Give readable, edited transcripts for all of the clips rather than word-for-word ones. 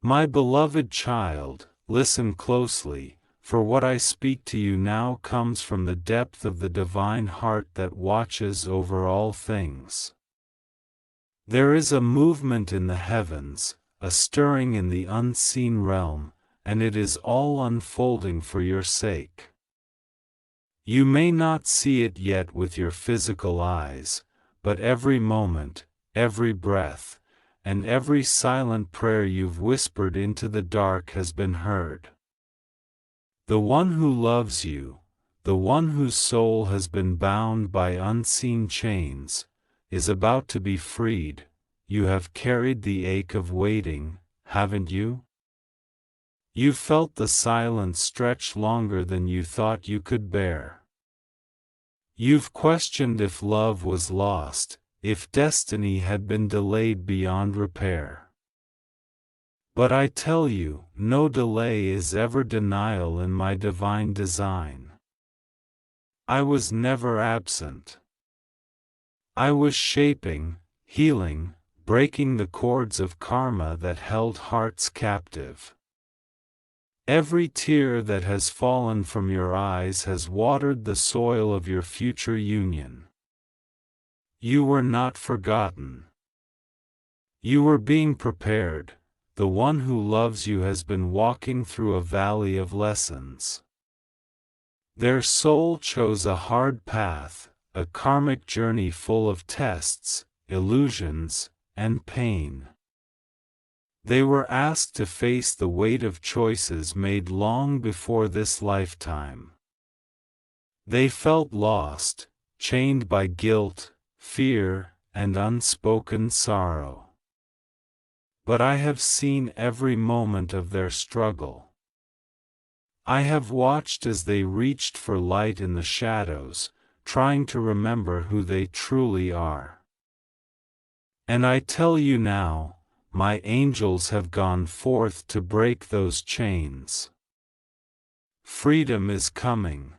My beloved child, listen closely, for what I speak to you now comes from the depth of the divine heart that watches over all things. There is a movement in the heavens, a stirring in the unseen realm, and it is all unfolding for your sake. You may not see it yet with your physical eyes, but every moment, every breath, and every silent prayer you've whispered into the dark has been heard. The one who loves you, the one whose soul has been bound by unseen chains, is about to be freed. You have carried the ache of waiting, haven't you? You've felt the silence stretch longer than you thought you could bear. You've questioned if love was lost, if destiny had been delayed beyond repair. But I tell you, no delay is ever denial in my divine design. I was never absent. I was shaping, healing, breaking the cords of karma that held hearts captive. Every tear that has fallen from your eyes has watered the soil of your future union. You were not forgotten. You were being prepared. The one who loves you has been walking through a valley of lessons. Their soul chose a hard path, a karmic journey full of tests, illusions, and pain. They were asked to face the weight of choices made long before this lifetime. They felt lost, chained by guilt, fear, and unspoken sorrow. But I have seen every moment of their struggle. I have watched as they reached for light in the shadows, trying to remember who they truly are. And I tell you now, my angels have gone forth to break those chains. Freedom is coming.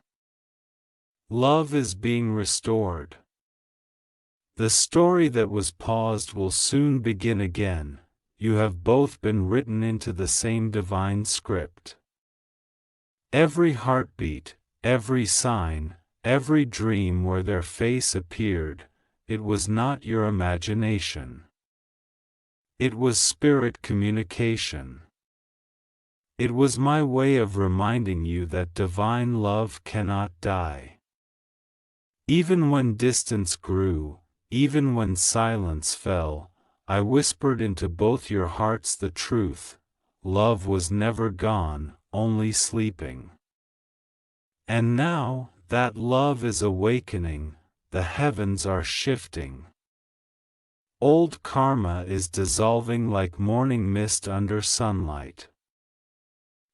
Love is being restored. The story that was paused will soon begin again. You have both been written into the same divine script. Every heartbeat, every sign, every dream where their face appeared, it was not your imagination. It was spirit communication. It was my way of reminding you that divine love cannot die. Even when distance grew, even when silence fell, I whispered into both your hearts the truth: love was never gone, only sleeping. And now, that love is awakening, the heavens are shifting. Old karma is dissolving like morning mist under sunlight.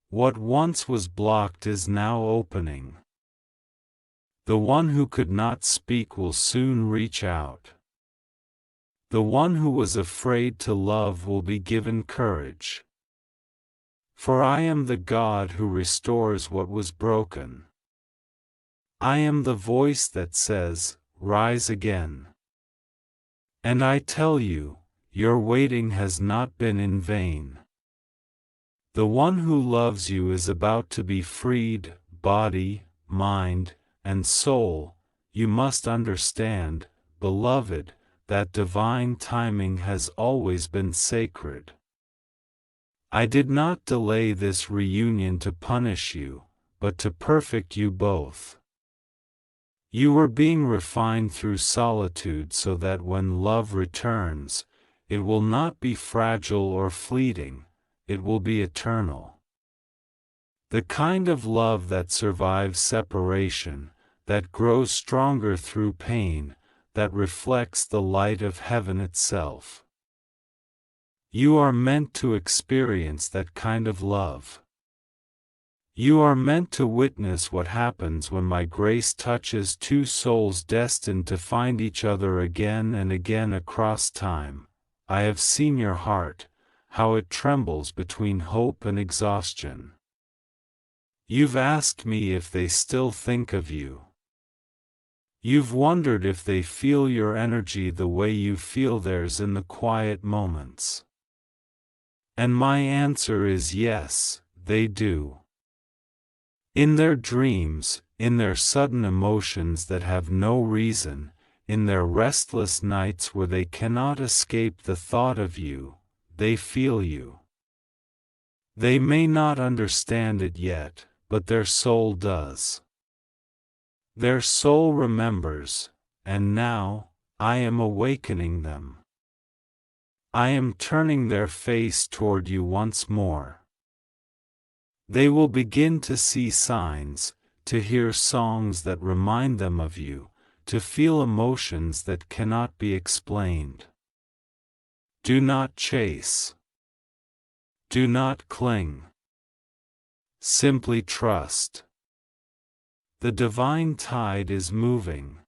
What once was blocked is now opening. The one who could not speak will soon reach out. The one who was afraid to love will be given courage. For I am the God who restores what was broken. I am the voice that says, "Rise again." And I tell you, your waiting has not been in vain. The one who loves you is about to be freed, body, mind, and soul. You must understand, beloved, that divine timing has always been sacred. I did not delay this reunion to punish you, but to perfect you both. You were being refined through solitude so that when love returns, it will not be fragile or fleeting, it will be eternal. The kind of love that survives separation, that grows stronger through pain, that reflects the light of heaven itself. You are meant to experience that kind of love. You are meant to witness what happens when my grace touches two souls destined to find each other again and again across time. I have seen your heart, how it trembles between hope and exhaustion. You've asked me if they still think of you. You've wondered if they feel your energy the way you feel theirs in the quiet moments. And my answer is yes, they do. In their dreams, in their sudden emotions that have no reason, in their restless nights where they cannot escape the thought of you, they feel you. They may not understand it yet, but their soul does. Their soul remembers, and now, I am awakening them. I am turning their face toward you once more. They will begin to see signs, to hear songs that remind them of you, to feel emotions that cannot be explained. Do not chase. Do not cling. Simply trust. The divine tide is moving.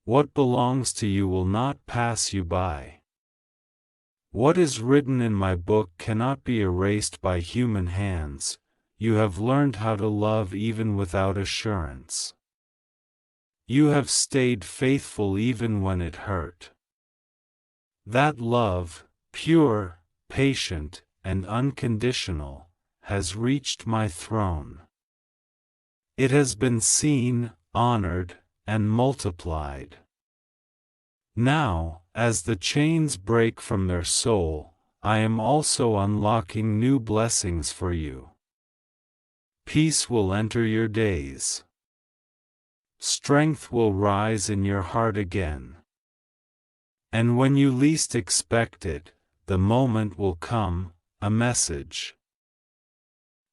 What belongs to you will not pass you by. What is written in my book cannot be erased by human hands. You have learned how to love even without assurance. You have stayed faithful even when it hurt. That love, pure, patient, and unconditional, has reached my throne. It has been seen, honored, and multiplied. Now, as the chains break from their soul, I am also unlocking new blessings for you. Peace will enter your days. Strength will rise in your heart again. And when you least expect it, the moment will come, a message.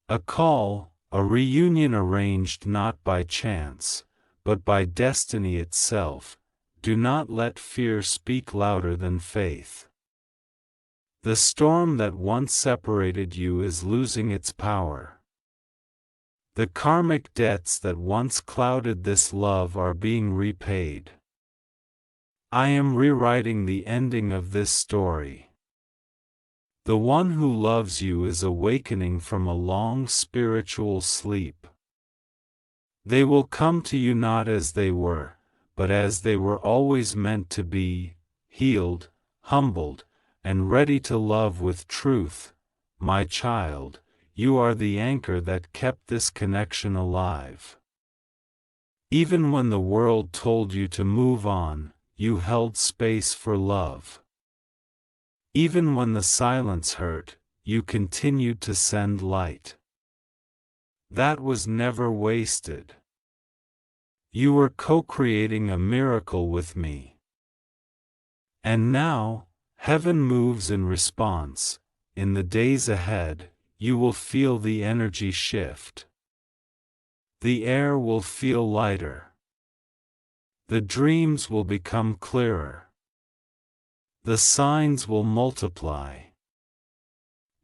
A call, a reunion arranged not by chance, but by destiny itself. Do not let fear speak louder than faith. The storm that once separated you is losing its power. The karmic debts that once clouded this love are being repaid. I am rewriting the ending of this story. The one who loves you is awakening from a long spiritual sleep. They will come to you not as they were, but as they were always meant to be, healed, humbled, and ready to love with truth. My child, you are the anchor that kept this connection alive. Even when the world told you to move on, you held space for love. Even when the silence hurt, you continued to send light. That was never wasted. You were co-creating a miracle with me. And now, heaven moves in response. In the days ahead, you will feel the energy shift. The air will feel lighter. The dreams will become clearer. The signs will multiply.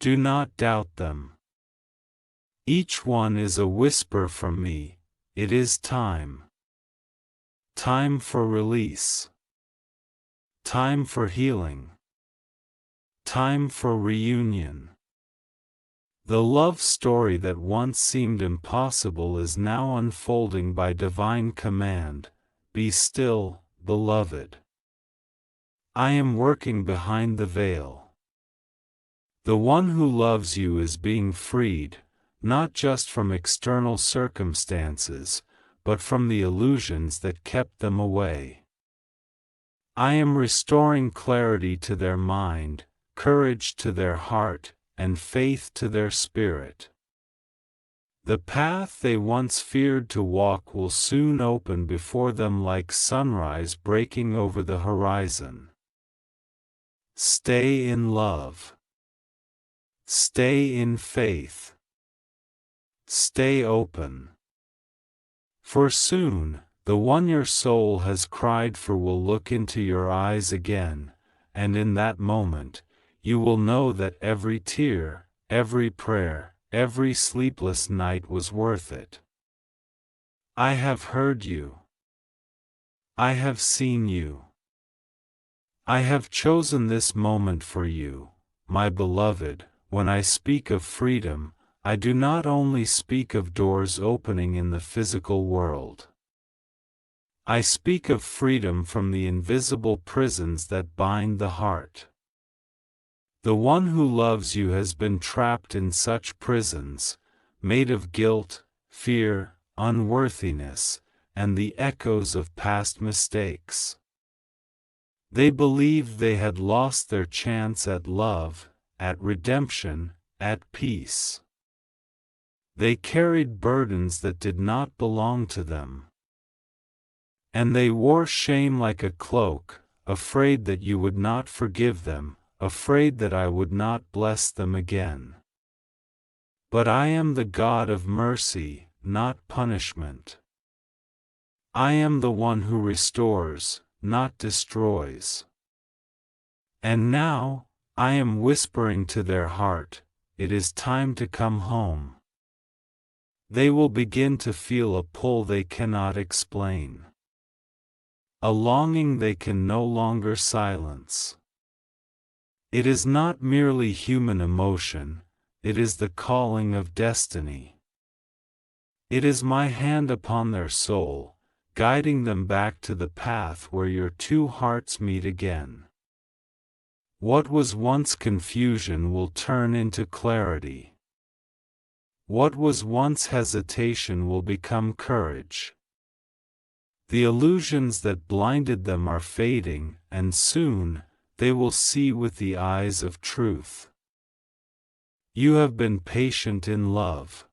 Do not doubt them. Each one is a whisper from me. It is time. Time for release. Time for healing. Time for reunion. The love story that once seemed impossible is now unfolding by divine command. Be still, beloved. I am working behind the veil. The one who loves you is being freed, not just from external circumstances, but from the illusions that kept them away. I am restoring clarity to their mind, courage to their heart, and faith to their spirit. The path they once feared to walk will soon open before them like sunrise breaking over the horizon. Stay in love. Stay in faith. Stay open. For soon, the one your soul has cried for will look into your eyes again, and in that moment, you will know that every tear, every prayer, every sleepless night was worth it. I have heard you. I have seen you. I have chosen this moment for you, my beloved. When I speak of freedom, I do not only speak of doors opening in the physical world. I speak of freedom from the invisible prisons that bind the heart. The one who loves you has been trapped in such prisons, made of guilt, fear, unworthiness, and the echoes of past mistakes. They believed they had lost their chance at love, at redemption, at peace. They carried burdens that did not belong to them. And they wore shame like a cloak, afraid that you would not forgive them, afraid that I would not bless them again. But I am the God of mercy, not punishment. I am the one who restores, not destroys. And now, I am whispering to their heart, it is time to come home. They will begin to feel a pull they cannot explain. A longing they can no longer silence. It is not merely human emotion, it is the calling of destiny. It is my hand upon their soul, guiding them back to the path where your two hearts meet again. What was once confusion will turn into clarity. What was once hesitation will become courage. The illusions that blinded them are fading, and soon, they will see with the eyes of truth. You have been patient in love.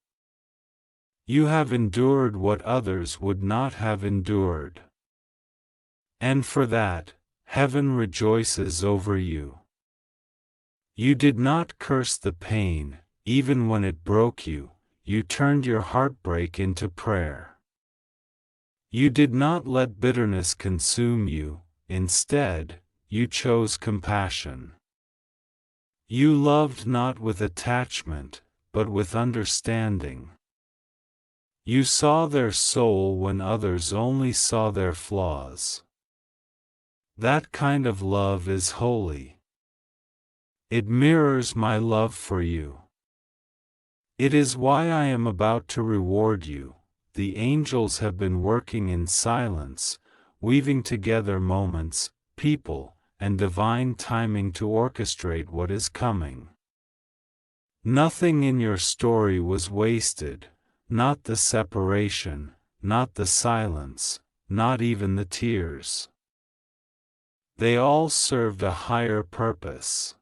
You have endured what others would not have endured. And for that, heaven rejoices over you. You did not curse the pain, even when it broke you, you turned your heartbreak into prayer. You did not let bitterness consume you, instead, you chose compassion. You loved not with attachment, but with understanding. You saw their soul when others only saw their flaws. That kind of love is holy. It mirrors my love for you. It is why I am about to reward you. The angels have been working in silence, weaving together moments, people, and divine timing to orchestrate what is coming. Nothing in your story was wasted, not the separation, not the silence, not even the tears. They all served a higher purpose.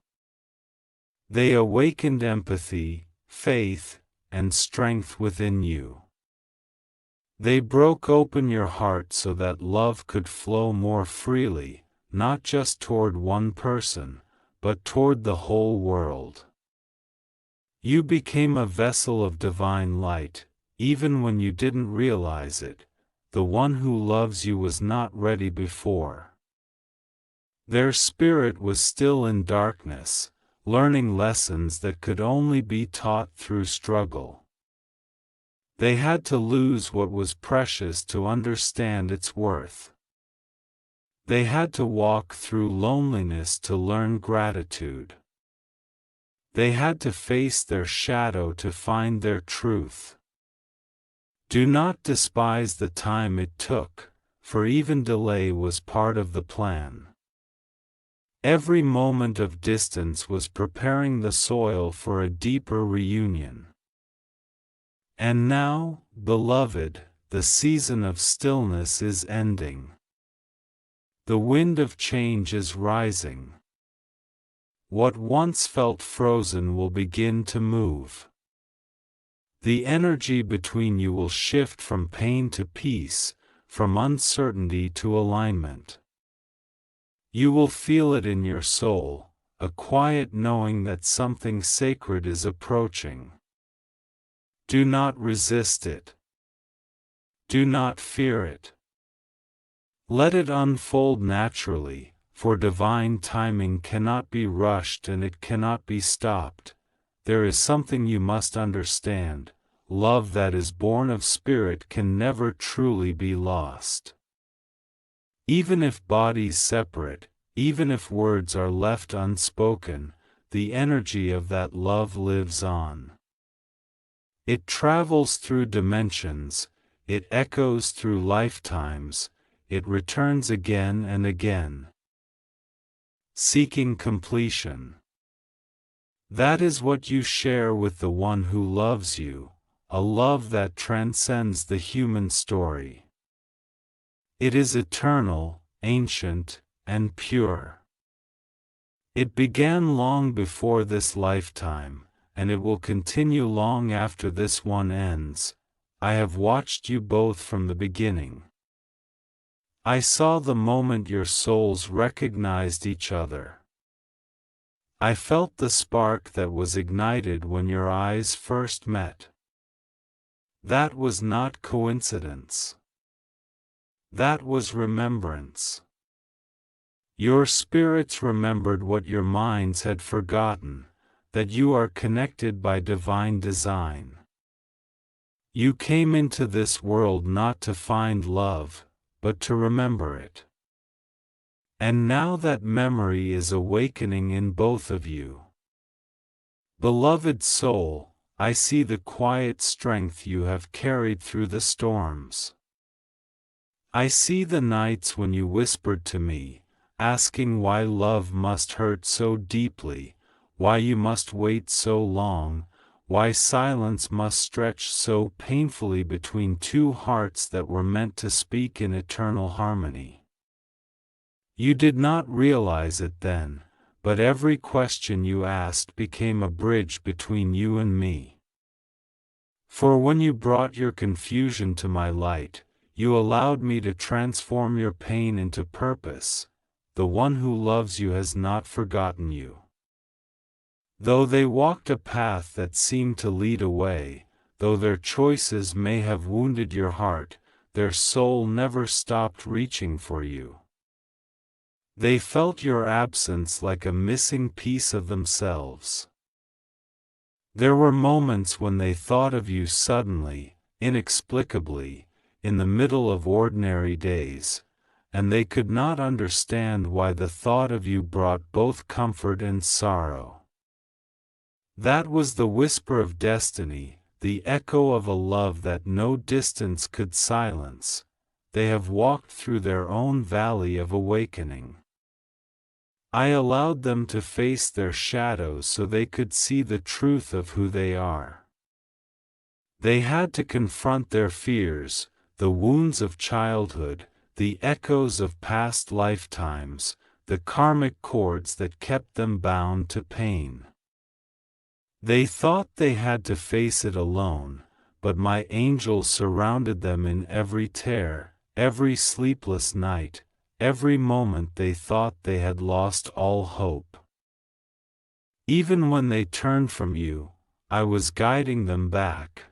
They awakened empathy, faith, and strength within you. They broke open your heart so that love could flow more freely, not just toward one person, but toward the whole world. You became a vessel of divine light, even when you didn't realize it. The one who loves you was not ready before. Their spirit was still in darkness, learning lessons that could only be taught through struggle. They had to lose what was precious to understand its worth. They had to walk through loneliness to learn gratitude. They had to face their shadow to find their truth. Do not despise the time it took, for even delay was part of the plan. Every moment of distance was preparing the soil for a deeper reunion. And now, beloved, the season of stillness is ending. The wind of change is rising. What once felt frozen will begin to move. The energy between you will shift from pain to peace, from uncertainty to alignment. You will feel it in your soul, a quiet knowing that something sacred is approaching. Do not resist it. Do not fear it. Let it unfold naturally, for divine timing cannot be rushed and it cannot be stopped. There is something you must understand: love that is born of spirit can never truly be lost. Even if bodies separate, even if words are left unspoken, the energy of that love lives on. It travels through dimensions, it echoes through lifetimes, it returns again and again. Seeking completion. That is what you share with the one who loves you, a love that transcends the human story. It is eternal, ancient, and pure. It began long before this lifetime, and it will continue long after this one ends. I have watched you both from the beginning. I saw the moment your souls recognized each other. I felt the spark that was ignited when your eyes first met. That was not coincidence. That was remembrance. Your spirits remembered what your minds had forgotten, that you are connected by divine design. You came into this world not to find love, but to remember it. And now that memory is awakening in both of you. Beloved soul, I see the quiet strength you have carried through the storms. I see the nights when you whispered to me, asking why love must hurt so deeply, why you must wait so long, why silence must stretch so painfully between two hearts that were meant to speak in eternal harmony. You did not realize it then, but every question you asked became a bridge between you and me. For when you brought your confusion to my light, you allowed me to transform your pain into purpose. The one who loves you has not forgotten you. Though they walked a path that seemed to lead away, though their choices may have wounded your heart, their soul never stopped reaching for you. They felt your absence like a missing piece of themselves. There were moments when they thought of you suddenly, inexplicably, in the middle of ordinary days, and they could not understand why the thought of you brought both comfort and sorrow. That was the whisper of destiny, the echo of a love that no distance could silence. They have walked through their own valley of awakening. I allowed them to face their shadows so they could see the truth of who they are. They had to confront their fears, the wounds of childhood, the echoes of past lifetimes, the karmic cords that kept them bound to pain. They thought they had to face it alone, but my angels surrounded them in every tear, every sleepless night, every moment they thought they had lost all hope. Even when they turned from you, I was guiding them back,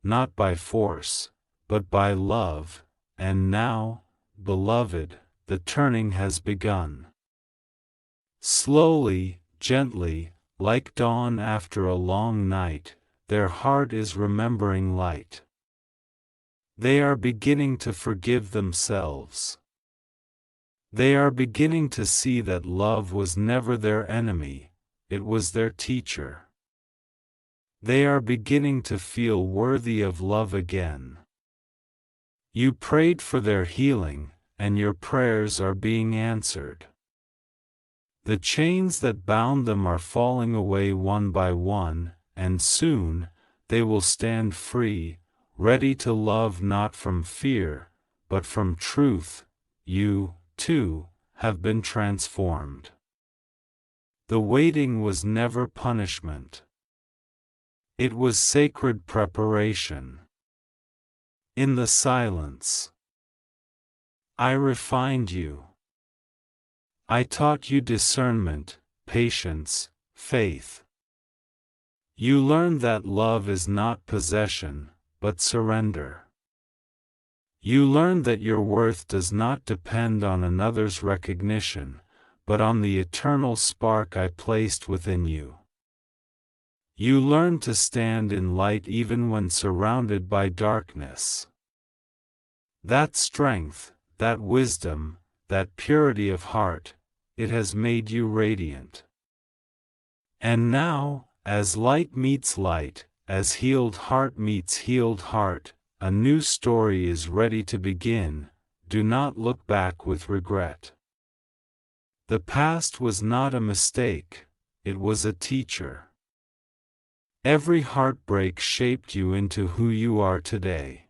not by force, but by love, and now, beloved, the turning has begun. Slowly, gently, like dawn after a long night, their heart is remembering light. They are beginning to forgive themselves. They are beginning to see that love was never their enemy, it was their teacher. They are beginning to feel worthy of love again. You prayed for their healing, and your prayers are being answered. The chains that bound them are falling away one by one, and soon, they will stand free, ready to love not from fear, but from truth. You, too, have been transformed. The waiting was never punishment. It was sacred preparation. In the silence, I refined you. I taught you discernment, patience, faith. You learned that love is not possession, but surrender. You learned that your worth does not depend on another's recognition, but on the eternal spark I placed within you. You learned to stand in light even when surrounded by darkness. That strength, that wisdom, that purity of heart, it has made you radiant. And now, as light meets light, as healed heart meets healed heart, a new story is ready to begin. Do not look back with regret. The past was not a mistake, it was a teacher. Every heartbreak shaped you into who you are today.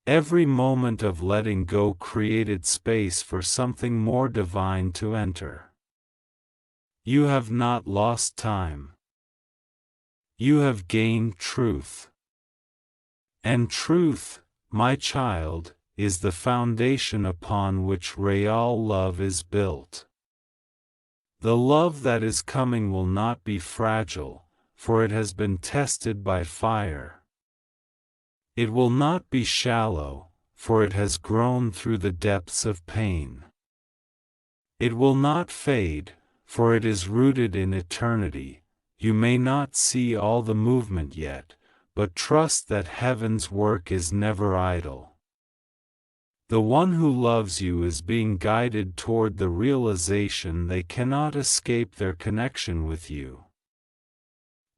Every moment of letting go created space for something more divine to enter. You have not lost time. You have gained truth. And truth, my child, is the foundation upon which real love is built. The love that is coming will not be fragile, for it has been tested by fire. It will not be shallow, for it has grown through the depths of pain. It will not fade, for it is rooted in eternity. You may not see all the movement yet, but trust that heaven's work is never idle. The one who loves you is being guided toward the realization they cannot escape their connection with you.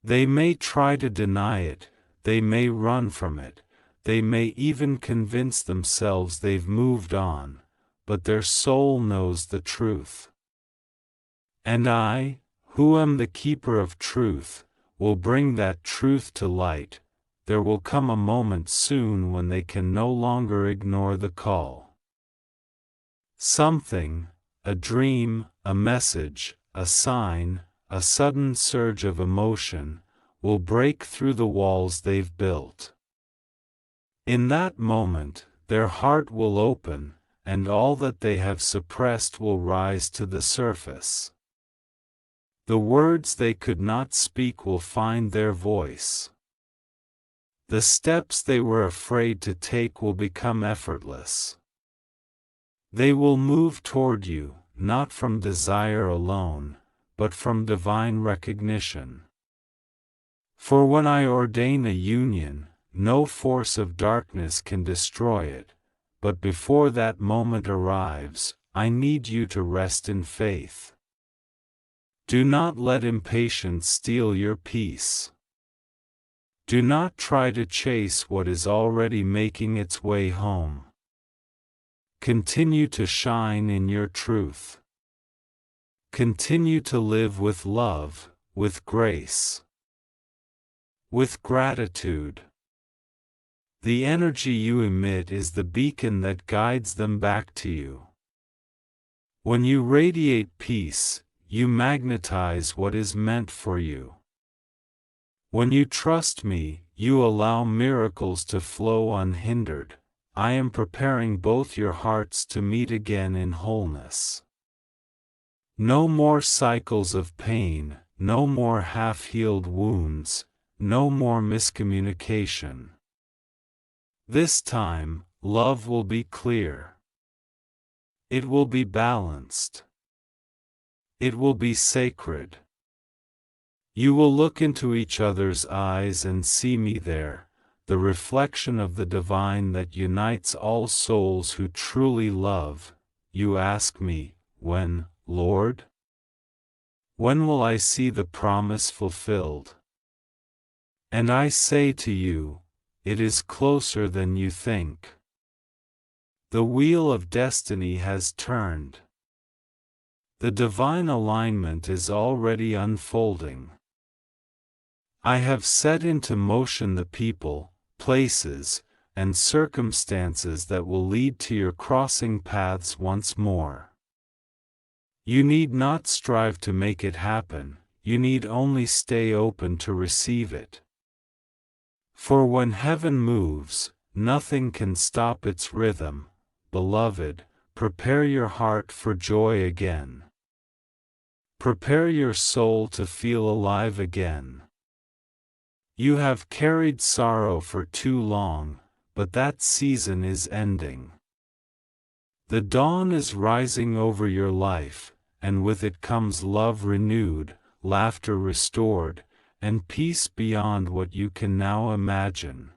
They may try to deny it, they may run from it, they may even convince themselves they've moved on, but their soul knows the truth. And I, who am the keeper of truth, will bring that truth to light. There will come a moment soon when they can no longer ignore the call. Something, a dream, a message, a sign, a sudden surge of emotion, will break through the walls they've built. In that moment, their heart will open, and all that they have suppressed will rise to the surface. The words they could not speak will find their voice. The steps they were afraid to take will become effortless. They will move toward you, not from desire alone, but from divine recognition. For when I ordain a union, no force of darkness can destroy it, but before that moment arrives, I need you to rest in faith. Do not let impatience steal your peace. Do not try to chase what is already making its way home. Continue to shine in your truth. Continue to live with love, with grace, with gratitude. The energy you emit is the beacon that guides them back to you. When you radiate peace, you magnetize what is meant for you. When you trust me, you allow miracles to flow unhindered. I am preparing both your hearts to meet again in wholeness. No more cycles of pain, no more half-healed wounds, no more miscommunication. This time, love will be clear. It will be balanced. It will be sacred. You will look into each other's eyes and see me there, the reflection of the divine that unites all souls who truly love. You ask me, when, Lord? When will I see the promise fulfilled? And I say to you, it is closer than you think. The wheel of destiny has turned. The divine alignment is already unfolding. I have set into motion the people, places, and circumstances that will lead to your crossing paths once more. You need not strive to make it happen, you need only stay open to receive it. For when heaven moves, nothing can stop its rhythm. Beloved, prepare your heart for joy again. Prepare your soul to feel alive again. You have carried sorrow for too long, but that season is ending. The dawn is rising over your life, and with it comes love renewed, laughter restored, and peace beyond what you can now imagine.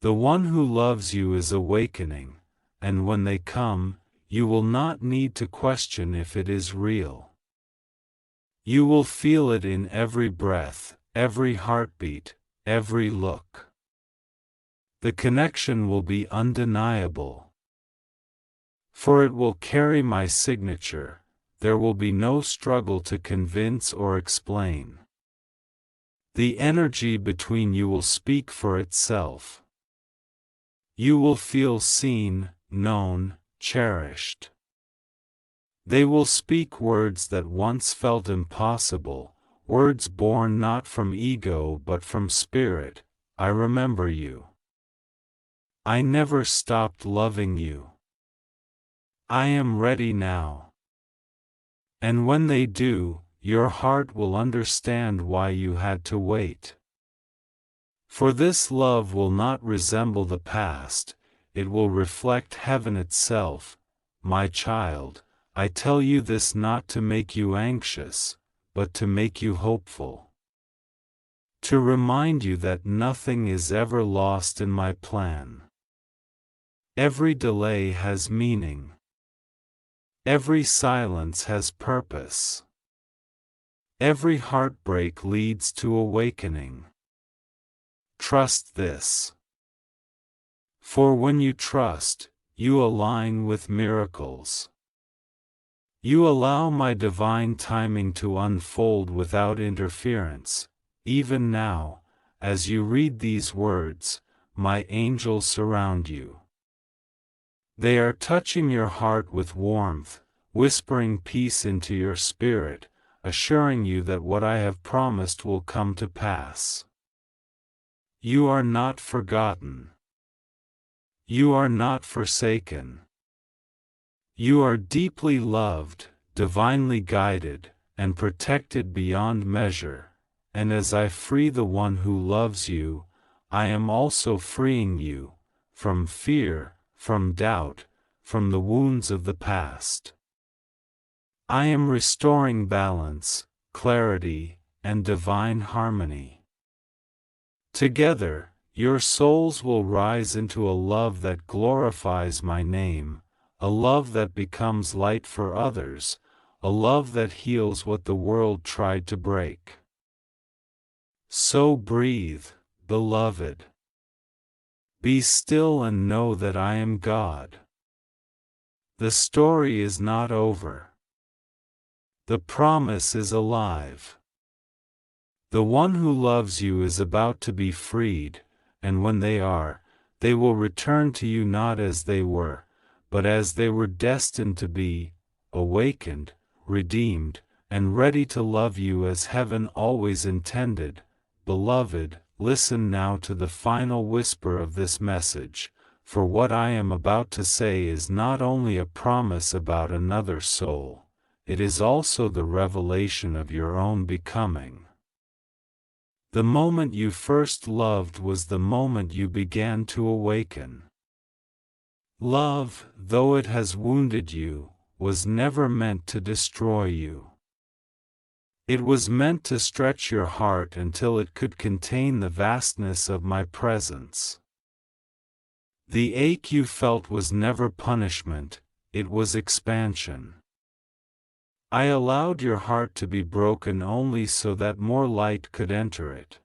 The one who loves you is awakening, and when they come, you will not need to question if it is real. You will feel it in every breath, every heartbeat, every look. The connection will be undeniable. For it will carry my signature, there will be no struggle to convince or explain. The energy between you will speak for itself. You will feel seen, known, cherished. They will speak words that once felt impossible, words born not from ego but from spirit. I remember you. I never stopped loving you. I am ready now. And when they do, your heart will understand why you had to wait. For this love will not resemble the past, it will reflect heaven itself. My child, I tell you this not to make you anxious, but to make you hopeful. To remind you that nothing is ever lost in my plan. Every delay has meaning. Every silence has purpose. Every heartbreak leads to awakening. Trust this. For when you trust, you align with miracles. You allow my divine timing to unfold without interference. Even now, as you read these words, my angels surround you. They are touching your heart with warmth, whispering peace into your spirit, assuring you that what I have promised will come to pass. You are not forgotten. You are not forsaken. You are deeply loved, divinely guided, and protected beyond measure, and as I free the one who loves you, I am also freeing you, from fear, from doubt, from the wounds of the past. I am restoring balance, clarity, and divine harmony. Together, your souls will rise into a love that glorifies my name, a love that becomes light for others, a love that heals what the world tried to break. So breathe, beloved. Be still and know that I am God. The story is not over. The promise is alive. The one who loves you is about to be freed, and when they are, they will return to you not as they were, but as they were destined to be, awakened, redeemed, and ready to love you as heaven always intended. Beloved, listen now to the final whisper of this message, for what I am about to say is not only a promise about another soul, it is also the revelation of your own becoming. The moment you first loved was the moment you began to awaken. Love, though it has wounded you, was never meant to destroy you. It was meant to stretch your heart until it could contain the vastness of my presence. The ache you felt was never punishment, it was expansion. I allowed your heart to be broken only so that more light could enter it.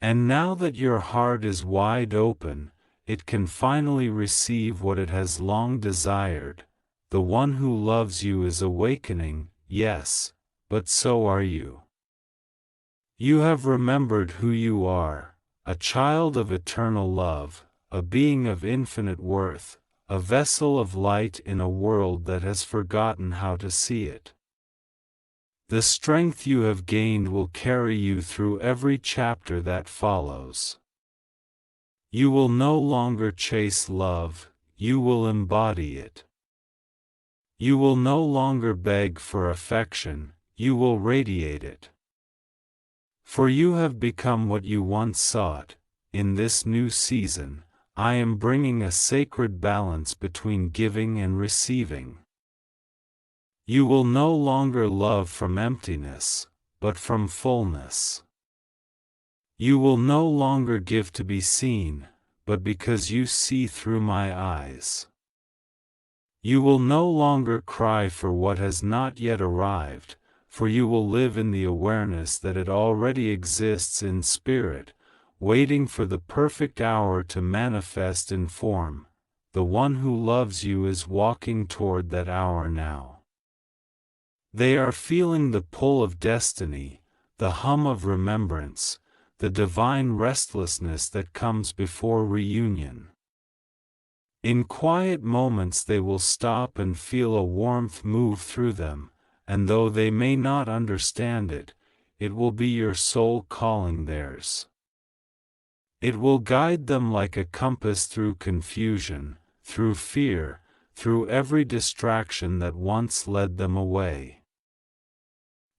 And now that your heart is wide open, it can finally receive what it has long desired. The one who loves you is awakening, yes, but so are you. You have remembered who you are, a child of eternal love, a being of infinite worth, a vessel of light in a world that has forgotten how to see it. The strength you have gained will carry you through every chapter that follows. You will no longer chase love, you will embody it. You will no longer beg for affection, you will radiate it. For you have become what you once sought. In this new season, I am bringing a sacred balance between giving and receiving. You will no longer love from emptiness, but from fullness. You will no longer give to be seen, but because you see through my eyes. You will no longer cry for what has not yet arrived, for you will live in the awareness that it already exists in spirit, waiting for the perfect hour to manifest in form. The one who loves you is walking toward that hour now. They are feeling the pull of destiny, the hum of remembrance, the divine restlessness that comes before reunion. In quiet moments they will stop and feel a warmth move through them, and though they may not understand it, it will be your soul calling theirs. It will guide them like a compass through confusion, through fear, through every distraction that once led them away.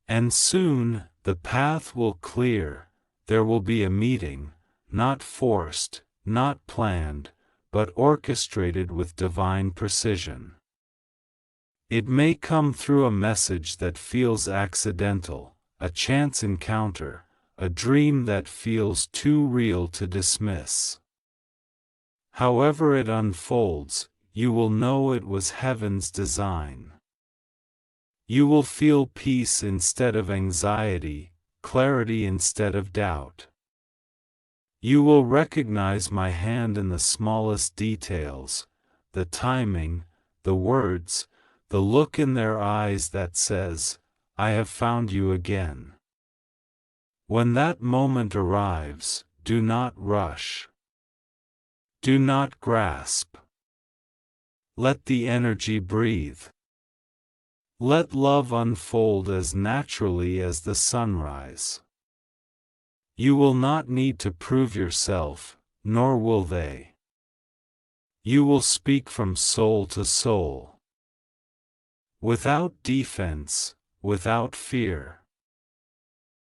And soon, the path will clear, there will be a meeting, not forced, not planned, but orchestrated with divine precision. It may come through a message that feels accidental, a chance encounter, a dream that feels too real to dismiss. However it unfolds, you will know it was heaven's design. You will feel peace instead of anxiety, clarity instead of doubt. You will recognize my hand in the smallest details, the timing, the words, the look in their eyes that says, "I have found you again." When that moment arrives, do not rush. Do not grasp. Let the energy breathe. Let love unfold as naturally as the sunrise. You will not need to prove yourself, nor will they. You will speak from soul to soul. Without defense, without fear.